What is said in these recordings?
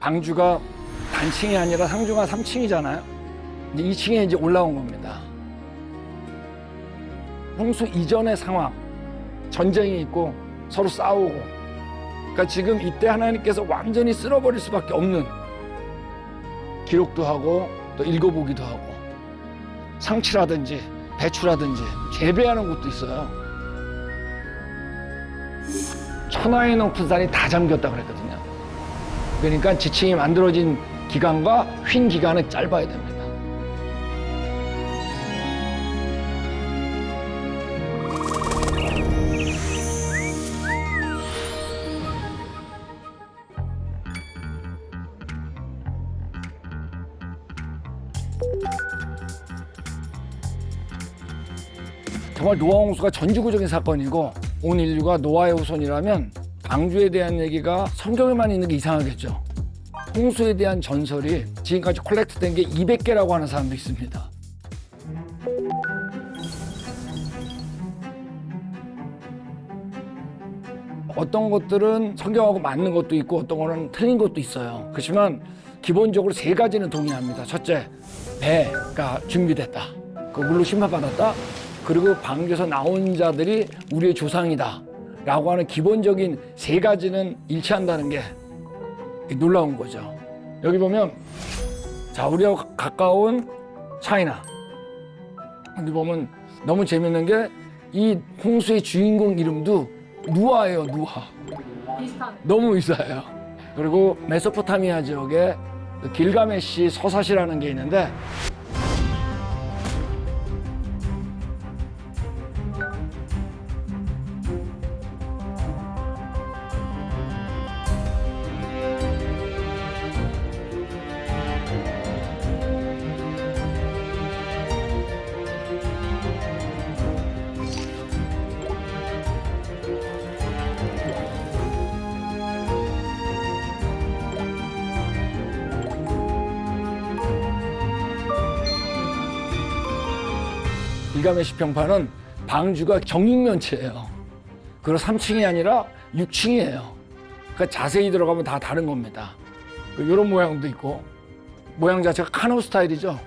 방주가 단층이 아니라 상주가 3층이잖아요. 이제 2층에 이제 올라온 겁니다. 홍수 이전의 상황, 전쟁이 있고 서로 싸우고, 그러니까 지금 이때 하나님께서 완전히 쓸어버릴 수밖에 없는 기록도 하고 또 읽어보기도 하고 상치라든지 배추라든지 재배하는 곳도 있어요. 천하의 높은 산이 다 잠겼다 그랬거든요. 그러니까 지층이 만들어진 기간과 휜 기간은 짧아야 됩니다. 정말 노아 홍수가 전지구적인 사건이고 온 인류가 노아의 후손이라면 방주에 대한 얘기가 성경에만 있는 게 이상하겠죠. 홍수에 대한 전설이 지금까지 콜렉트된 게 200개라고 하는 사람도 있습니다. 어떤 것들은 성경하고 맞는 것도 있고 어떤 거는 틀린 것도 있어요. 그렇지만 기본적으로 세 가지는 동의합니다. 첫째, 배가 준비됐다. 그 물로 심판받았다. 그리고 방주에서 나온 자들이 우리의 조상이다 라고 하는 기본적인 세 가지는 일치한다는 게 놀라운 거죠. 여기 보면 자, 우리하고 가까운 차이나, 여기 보면 너무 재밌는 게 이 홍수의 주인공 이름도 누아예요. 누아. 너무 있어요. 그리고 메소포타미아 지역에 길가메시 서사시라는 게 있는데, 길가메시 평판은 방주가 정육면체예요. 그리고 3층이 아니라 6층이에요. 그러니까 자세히 들어가면 다 다른 겁니다. 이런 모양도 있고, 모양 자체가 카누 스타일이죠.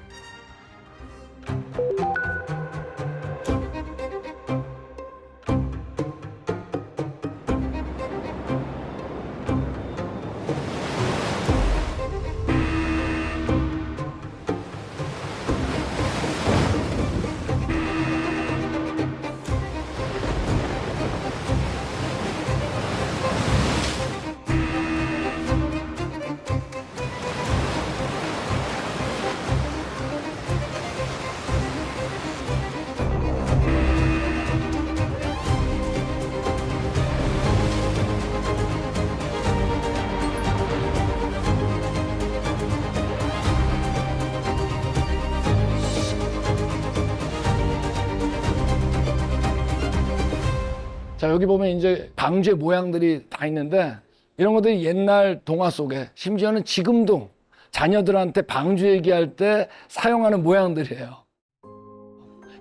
자, 여기 보면 이제 방주의 모양들이 다 있는데, 이런 것들이 옛날 동화 속에, 심지어는 지금도 자녀들한테 방주 얘기할 때 사용하는 모양들이에요.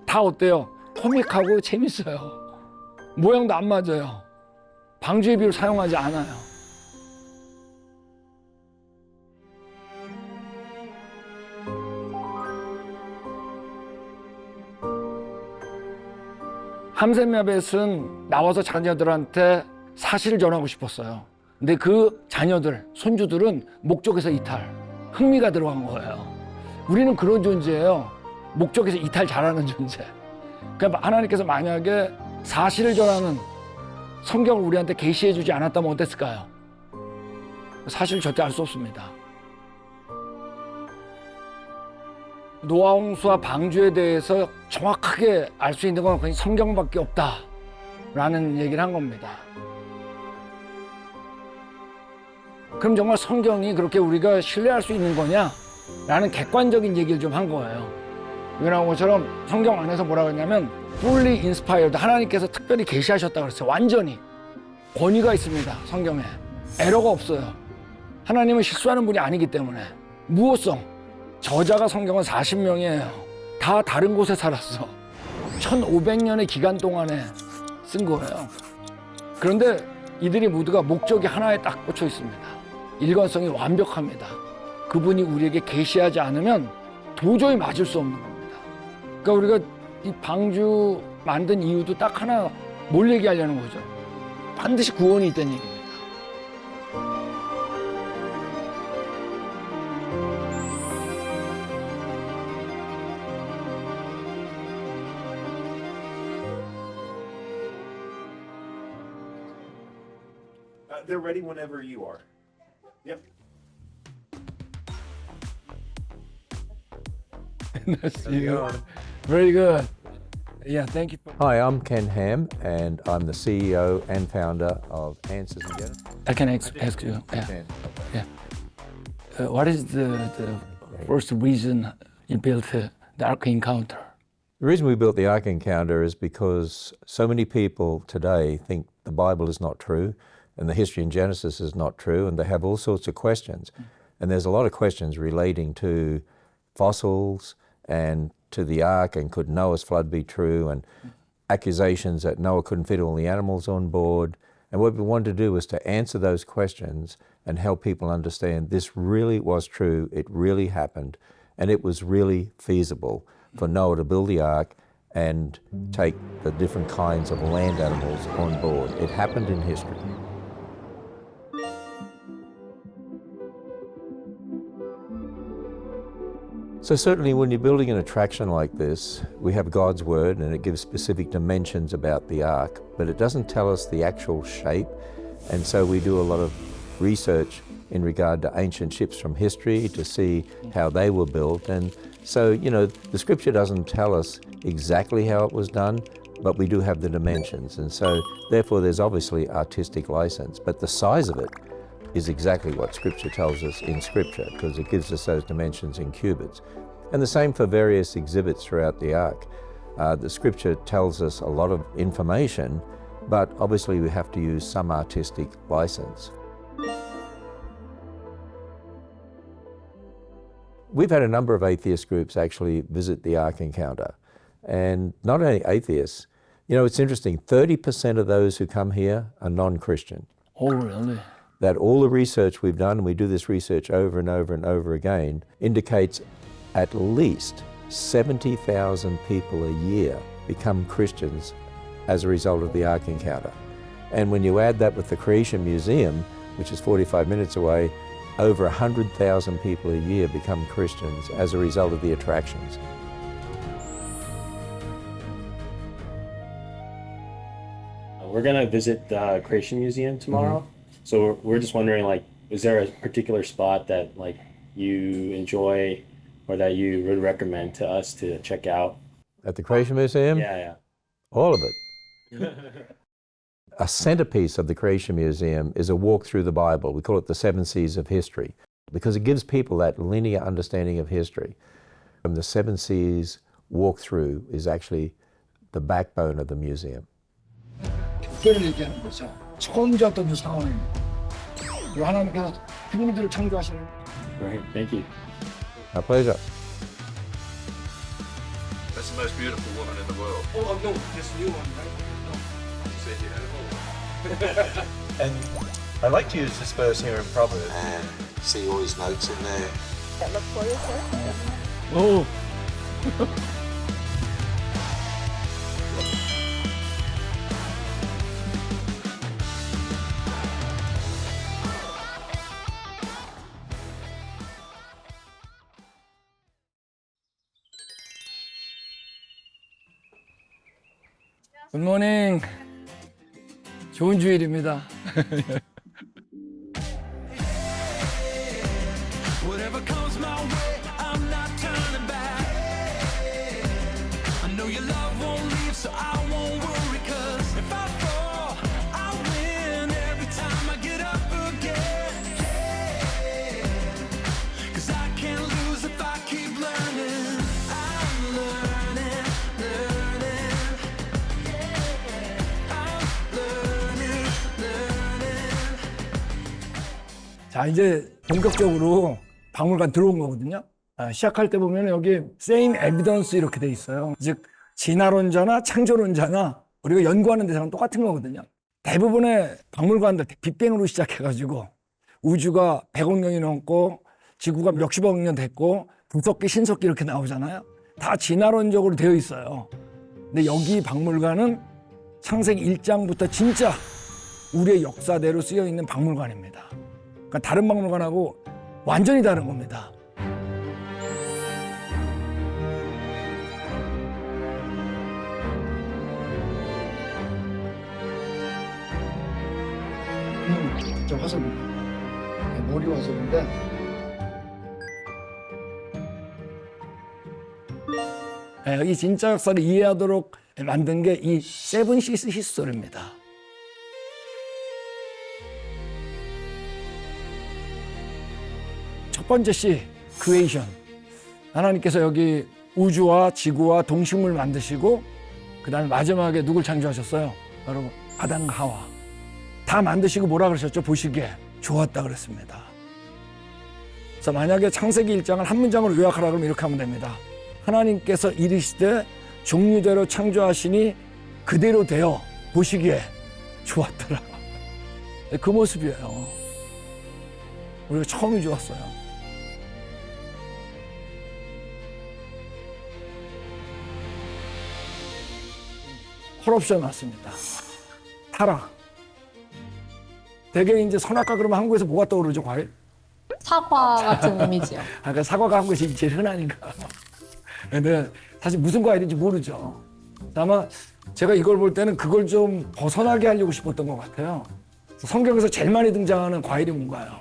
다 어때요? 코믹하고 재밌어요. 모양도 안 맞아요. 방주의 비유를 사용하지 않아요. 함세메벳은 나와서 자녀들한테 사실을 전하고 싶었어요. 근데 그 자녀들, 손주들은 목적에서 이탈, 흥미가 들어간 거예요. 우리는 그런 존재예요. 목적에서 이탈 잘하는 존재. 그러니까 하나님께서 만약에 사실을 전하는 성경을 우리한테 계시해 주지 않았다면 어땠을까요? 사실을 절대 알 수 없습니다. 노아 홍수와 방주에 대해서 정확하게 알 수 있는 건 그냥 성경밖에 없다라는 얘기를 한 겁니다. 그럼 정말 성경이 그렇게 우리가 신뢰할 수 있는 거냐라는 객관적인 얘기를 좀 한 거예요. 여기 나온 것처럼 성경 안에서 뭐라고 했냐면 fully inspired, 하나님께서 특별히 계시하셨다고 그랬어요. 완전히 권위가 있습니다. 성경에 에러가 없어요. 하나님은 실수하는 분이 아니기 때문에. 무호성, 저자가 성경은 40명이에요. 다 다른 곳에 살았어. 1500년의 기간 동안에 쓴 거예요. 그런데 이들이 모두가 목적이 하나에 딱 꽂혀 있습니다. 일관성이 완벽합니다. 그분이 우리에게 계시하지 않으면 도저히 맞을 수 없는 겁니다. 그러니까 우리가 이 방주 만든 이유도 딱 하나, 뭘 얘기하려는 거죠? 반드시 구원이 있다는 얘기입니다. They're ready whenever you are. Yep. Very good. Yeah, thank you. Hi, I'm Ken Ham, and I'm the CEO and founder of Answers in Genesis. I can ask you. Yeah. Ken. What is the first reason you built the Ark Encounter? The reason we built the Ark Encounter is because so many people today think the Bible is not true and the history in Genesis is not true, and they have all sorts of questions. And there's a lot of questions relating to fossils and to the Ark, and could Noah's flood be true, and accusations that Noah couldn't fit all the animals on board. And what we wanted to do was to answer those questions and help people understand this really was true, it really happened, and it was really feasible for Noah to build the Ark and take the different kinds of land animals on board. It happened in history. So certainly when you're building an attraction like this, we have God's Word and it gives specific dimensions about the Ark, but it doesn't tell us the actual shape. And so we do a lot of research in regard to ancient ships from history to see how they were built. And so, you know, the Scripture doesn't tell us exactly how it was done, but we do have the dimensions. And so therefore there's obviously artistic license, but the size of it is exactly what Scripture tells us in Scripture, because it gives us those dimensions in cubits. And the same for various exhibits throughout the Ark. The Scripture tells us a lot of information, but obviously we have to use some artistic license. We've had a number of atheist groups actually visit the Ark Encounter, and not only atheists. You know, it's interesting, 30% of those who come here are non-Christian. Oh, really? That all the research we've done, and we do this research over and over and over again, indicates at least 70,000 people a year become Christians as a result of the Ark Encounter. And when you add that with the Creation Museum, which is 45 minutes away, over 100,000 people a year become Christians as a result of the attractions. We're gonna visit the Creation Museum tomorrow. So we're just wondering, like, is there a particular spot that like you enjoy or that you would recommend to us to check out? At the Creation Museum? Yeah. All of it. A centerpiece of the Creation Museum is a walk through the Bible. We call it the 7 Seas of history, because it gives people that linear understanding of history. And the 7 Seas walk through is actually the backbone of the museum. 특별히 얘기하는 거죠. 처음 지었던 상황입니다. 하나님께서 주님들을 창조하시는. Right. Thank you. Our pleasure. That's the most beautiful woman in the world. Oh no, this new one, right? You said you had a And I like to use this verse here in Proverbs. And see all his notes in there. Look for yourself. Oh. 굿모닝. 좋은 주일입니다. Whatever comes my way, I'm not turning back. I know your love won't leave, so I won't worry, 'cause if I fall, I win every time I get up again. 'Cause I can't lose if I keep learning. I'm learning. 자, 이제 본격적으로 박물관 들어온 거거든요. 시작할 때 보면 여기 same evidence 이렇게 돼 있어요. 즉 진화론자나 창조론자나 우리가 연구하는 대상은 똑같은 거거든요. 대부분의 박물관들 빅뱅으로 시작해가지고 우주가 100억 년이 넘고 지구가 몇십억 년 됐고 부석기, 신석기 이렇게 나오잖아요. 다 진화론적으로 되어 있어요. 근데 여기 박물관은 창세기 1장부터 진짜 우리의 역사대로 쓰여 있는 박물관입니다. 그러니까 다른 박물관하고 완전히 다른 겁니다. 저 화석입니다. 머리 화석인데 이 진짜 역사를 이해하도록 만든 게 이 세븐 시스 히스토리입니다. 첫 번째 C, 크리에이션. 하나님께서 여기 우주와 지구와 동식물 만드시고 그 다음에 마지막에 누굴 창조하셨어요? 여러분, 아담과 하와. 다 만드시고 뭐라 그러셨죠? 보시기에 좋았다 그랬습니다. 그래서 만약에 창세기 1장을 한 문장으로 요약하라 그러면 이렇게 하면 됩니다. 하나님께서 이르시되 종류대로 창조하시니 그대로 되어 보시기에 좋았더라. 그 모습이에요. 우리가 처음이 좋았어요. 콜옵션 왔습니다. 타락. 대개 이제 선악과 그러면 한국에서 뭐가 떠오르죠, 과일? 사과 같은 이미지요. 그러니까 사과가 한국에서 제일 흔하니까. 근데 사실 무슨 과일인지 모르죠. 아마 제가 이걸 볼 때는 그걸 좀 벗어나게 하려고 싶었던 것 같아요. 성경에서 제일 많이 등장하는 과일이 뭔가요?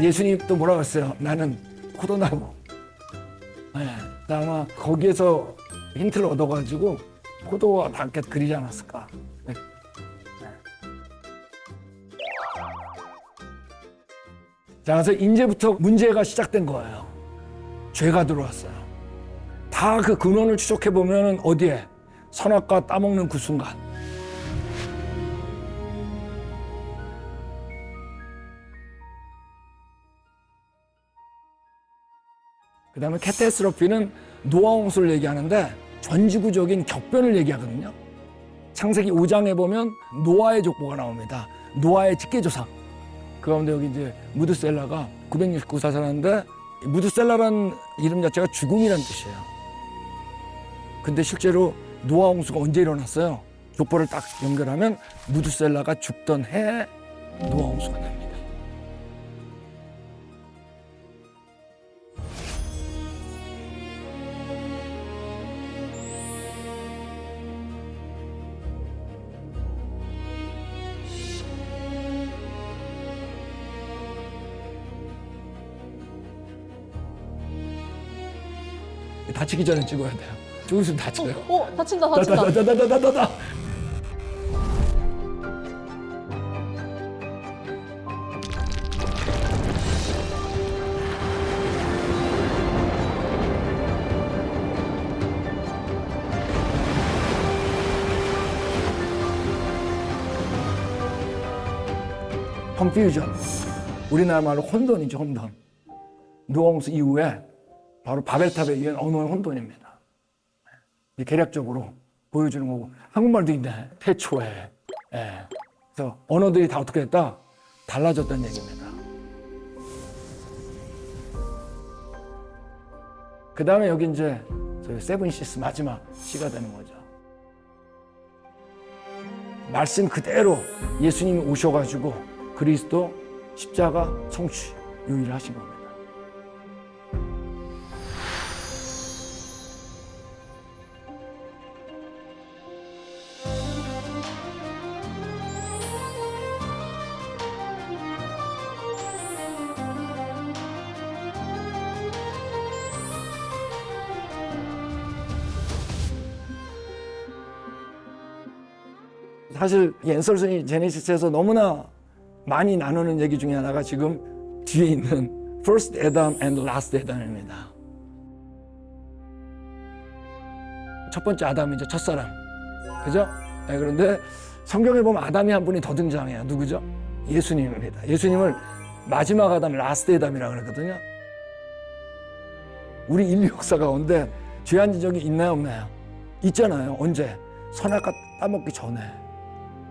예수님 또 뭐라고 했어요? 나는 포도나무. 네, 아마 거기에서 힌트를 얻어가지고 포도와 함께 그리지 않았을까. 네. 자, 그래서 이제부터 문제가 시작된 거예요. 죄가 들어왔어요. 다 그 근원을 추적해 보면 어디에? 선악과 따먹는 그 순간. 그 다음에 캐타스트로피는 노아 홍수를 얘기하는데 전지구적인 격변을 얘기하거든요. 창세기 5장에 보면 노아의 족보가 나옵니다. 노아의 직계조상. 그 가운데 여기 이제 무드셀라가 969살 살았는데 무드셀라라는 이름 자체가 죽음이라는 뜻이에요. 근데 실제로 노아 홍수가 언제 일어났어요? 족보를 딱 연결하면 무드셀라가 죽던 해에 노아 홍수가 납니다. 다치기 전에 찍어야 돼요. 좀 있으면 다쳐요. 다친다. 다다다다다다다. 컨퓨전. 우리나라 말로 혼돈이죠, 혼돈. 노아홍수 이후에 바로 바벨탑에 의한 언어의 혼돈입니다. 계략적으로 보여주는 거고 한국말도 있네. 태초에. 예. 그래서 언어들이 다 어떻게 됐다? 달라졌다는 얘기입니다. 그 다음에 여기 이제 세븐 시스 마지막 시가 되는 거죠. 말씀 그대로 예수님이 오셔가지고 그리스도 십자가 성취 이 일을 하신 겁니다. 사실 엔설슨이 제네시스에서 너무나 많이 나누는 얘기 중에 하나가 지금 뒤에 있는 First Adam and Last Adam입니다. 첫 번째 아담이죠. 첫사람. 그죠? 네, 그런데 성경에 보면 아담이 한 분이 더 등장해요. 누구죠? 예수님입니다. 예수님을 마지막 아담, 라스트 아담이라고 그러거든요. 우리 인류 역사 가운데 죄한 적이 있나요, 없나요? 있잖아요. 언제? 선악과 따먹기 전에.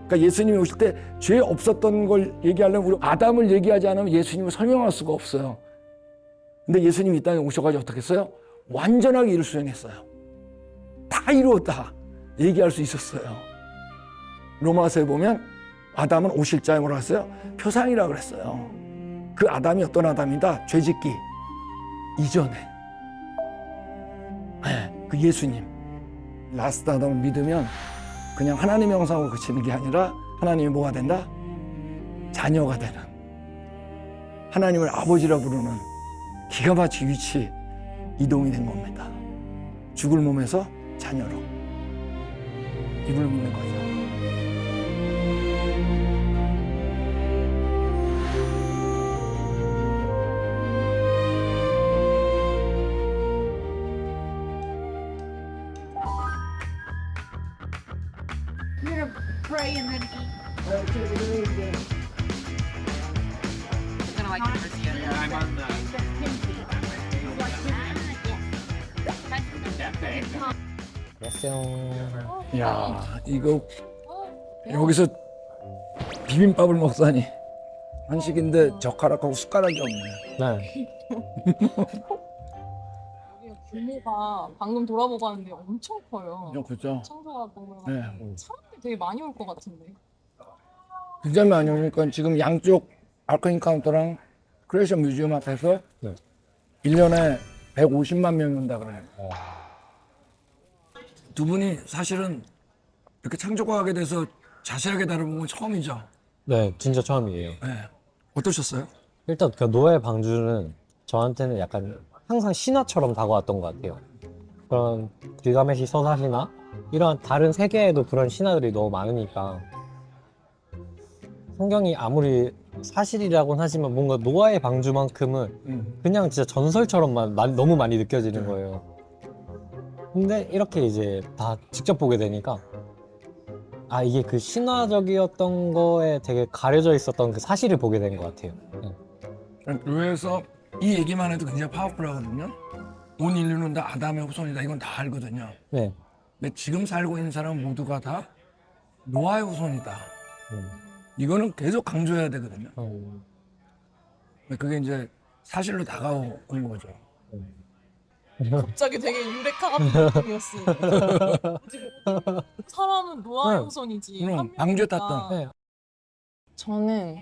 그러니까 예수님이 오실 때 죄 없었던 걸 얘기하려면 우리 아담을 얘기하지 않으면 예수님을 설명할 수가 없어요. 근데 예수님이 이 땅에 오셔가지고 어떻게 했어요? 완전하게 일을 수행했어요. 다 이루었다 얘기할 수 있었어요. 로마서에 보면 아담은 오실 자에 뭐라 했어요? 표상이라고 그랬어요. 그 아담이 어떤 아담이다? 죄짓기 이전에. 네, 그 예수님 라스트 아담을 믿으면 그냥 하나님의 형상으로 그치는 게 아니라 하나님이 뭐가 된다? 자녀가 되는, 하나님을 아버지라 부르는 기가 막힌 위치 이동이 된 겁니다. 죽을 몸에서 자녀로 입을 믿는 거죠. 야, 이거 여기서 비빔밥을 먹다니. 한식인데 젓가락하고 숟가락이 없네. 네. 규모가 방금 돌아보고 하는데 엄청 커요. 그죠? 청소가 보면 네. 사람들이 되게 많이 올 것 같은데. 굉장히 많이 오니까 지금 양쪽 알코인 카운터랑 크리에이션 뮤지엄 앞에서 네. 1년에 150만 명이 온다 그래요. 두 분이 사실은 이렇게 창조과학에 대해서 자세하게 다뤄본 건 처음이죠? 네, 진짜 처음이에요. 네. 어떠셨어요? 일단 그 노아의 방주는 저한테는 약간 항상 신화처럼 다가왔던 것 같아요. 그런 길가메시 서사시나 이런 다른 세계에도 그런 신화들이 너무 많으니까 성경이 아무리 사실이라고는 하지만 뭔가 노아의 방주만큼은 그냥 진짜 전설처럼만 너무 많이 느껴지는 거예요. 근데 이렇게 이제 다 직접 보게 되니까 아, 이게 그 신화적이었던 거에 되게 가려져 있었던 그 사실을 보게 된 것 같아요. 교회에서 이 얘기만 해도 굉장히 파워풀하거든요. 온 인류는 다 아담의 후손이다. 이건 다 알거든요. 네. 근데 지금 살고 있는 사람 모두가 다 노아의 후손이다. 이거는 계속 강조해야 되거든요. 그게 이제 사실로 다가오는 거죠. 갑자기 되게 유레카 같은 느낌이었어요. 사람은 노아의 네. 후손이지. 그럼 방주에 탔던. 네. 저는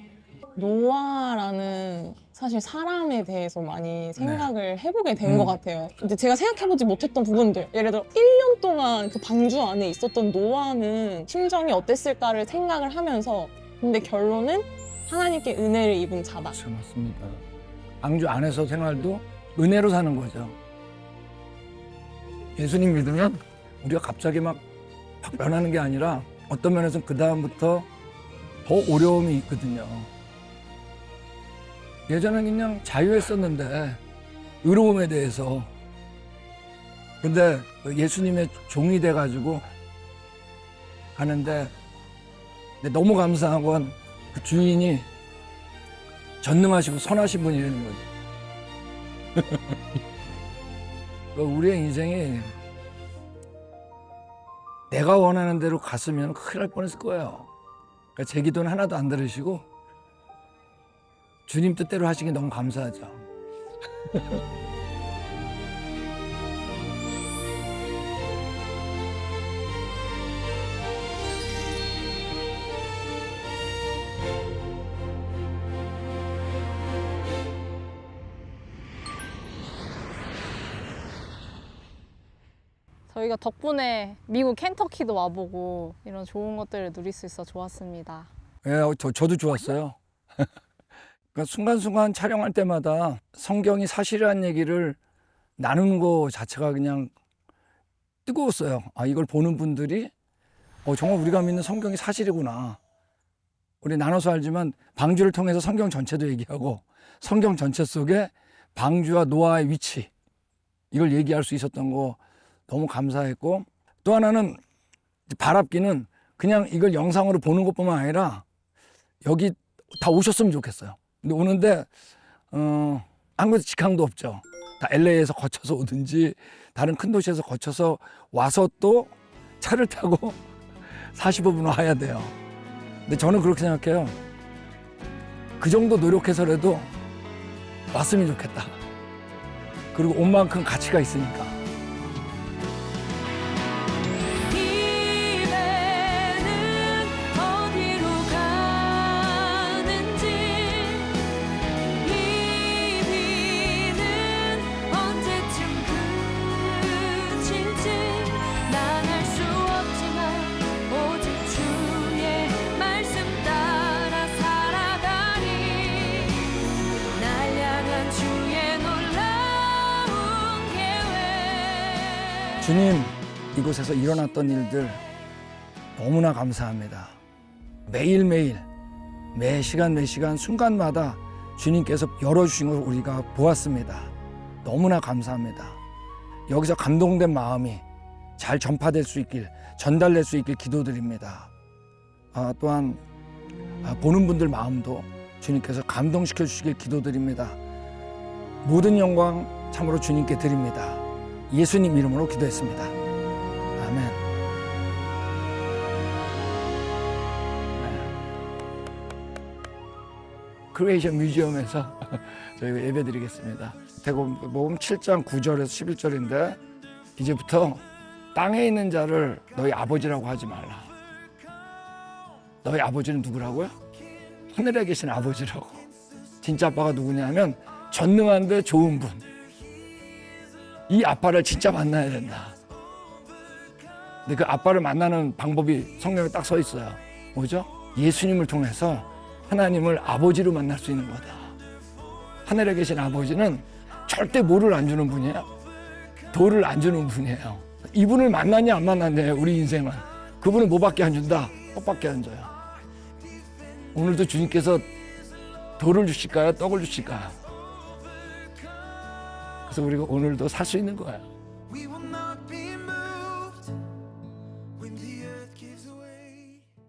노아라는 사실 사람에 대해서 많이 생각을 해보게 된 것 같아요. 근데 제가 생각해보지 못했던 부분들, 예를 들어 1년 동안 그 방주 안에 있었던 노아는 심정이 어땠을까를 생각을 하면서, 근데 결론은 하나님께 은혜를 입은 자다. 그렇죠, 맞습니다. 방주 안에서 생활도 은혜로 사는 거죠. 예수님 믿으면 우리가 갑자기 막 변하는 게 아니라 어떤 면에서는 그 다음부터 더 어려움이 있거든요. 예전에는 그냥 자유했었는데 의로움에 대해서. 근데 예수님의 종이 돼가지고 가는데 근데 너무 감사한 건 그 주인이 전능하시고 선하신 분이라는 거죠. 우리의 인생이 내가 원하는 대로 갔으면 큰일 날 뻔했을 거예요. 그러니까 제 기도는 하나도 안 들으시고 주님 뜻대로 하시기 너무 감사하죠. 저희가 덕분에 미국 켄터키도 와보고 이런 좋은 것들을 누릴 수 있어 좋았습니다. 예, 저도 좋았어요. 그러니까 순간순간 촬영할 때마다 성경이 사실이라는 얘기를 나누는 거 자체가 그냥 뜨거웠어요. 아, 이걸 보는 분들이 정말 우리가 믿는 성경이 사실이구나. 우리 나눠서 알지만 방주를 통해서 성경 전체도 얘기하고 성경 전체 속에 방주와 노아의 위치 이걸 얘기할 수 있었던 거 너무 감사했고, 또 하나는 바랍기는 그냥 이걸 영상으로 보는 것뿐만 아니라 여기 다 오셨으면 좋겠어요. 근데 오는데 한국에서 직항도 없죠. 다 LA에서 거쳐서 오든지 다른 큰 도시에서 거쳐서 와서 또 차를 타고 45분 와야 돼요. 근데 저는 그렇게 생각해요. 그 정도 노력해서라도 왔으면 좋겠다. 그리고 온 만큼 가치가 있으니까. 이제는 어디로 가는지 이 비는 언제쯤 그칠지 난 알 수 없지만 오직 주의 말씀 따라 살아가니 날 향한 주의 놀라운 계획. 주님, 이곳에서 일어났던 일들 너무나 감사합니다. 매일매일, 매 시간 순간마다 주님께서 열어주신 걸 우리가 보았습니다. 너무나 감사합니다. 여기서 감동된 마음이 잘 전파될 수 있길, 전달될 수 있길 기도드립니다. 또한 보는 분들 마음도 주님께서 감동시켜 주시길 기도드립니다. 모든 영광 참으로 주님께 드립니다. 예수님 이름으로 기도했습니다. 아멘. 크리에이션 뮤지엄에서 저희가 예배드리겠습니다. 대복음 7장 9절에서 11절인데 이제부터 땅에 있는 자를 너희 아버지라고 하지 말라. 너희 아버지는 누구라고요? 하늘에 계신 아버지라고. 진짜 아빠가 누구냐면 전능한데 좋은 분. 이 아빠를 진짜 만나야 된다. 근데 그 아빠를 만나는 방법이 성경에 딱 써 있어요. 뭐죠? 예수님을 통해서 하나님을 아버지로 만날 수 있는 거다. 하늘에 계신 아버지는 절대 뭐를 안 주는 분이에요. 돌을 안 주는 분이에요. 이분을 만났냐 안 만났냐 우리 인생은. 그분은 뭐밖에 안 준다? 떡밖에 안 줘요. 오늘도 주님께서 돌을 주실까요? 떡을 주실까요? 그래서 우리가 오늘도 살 수 있는 거예요.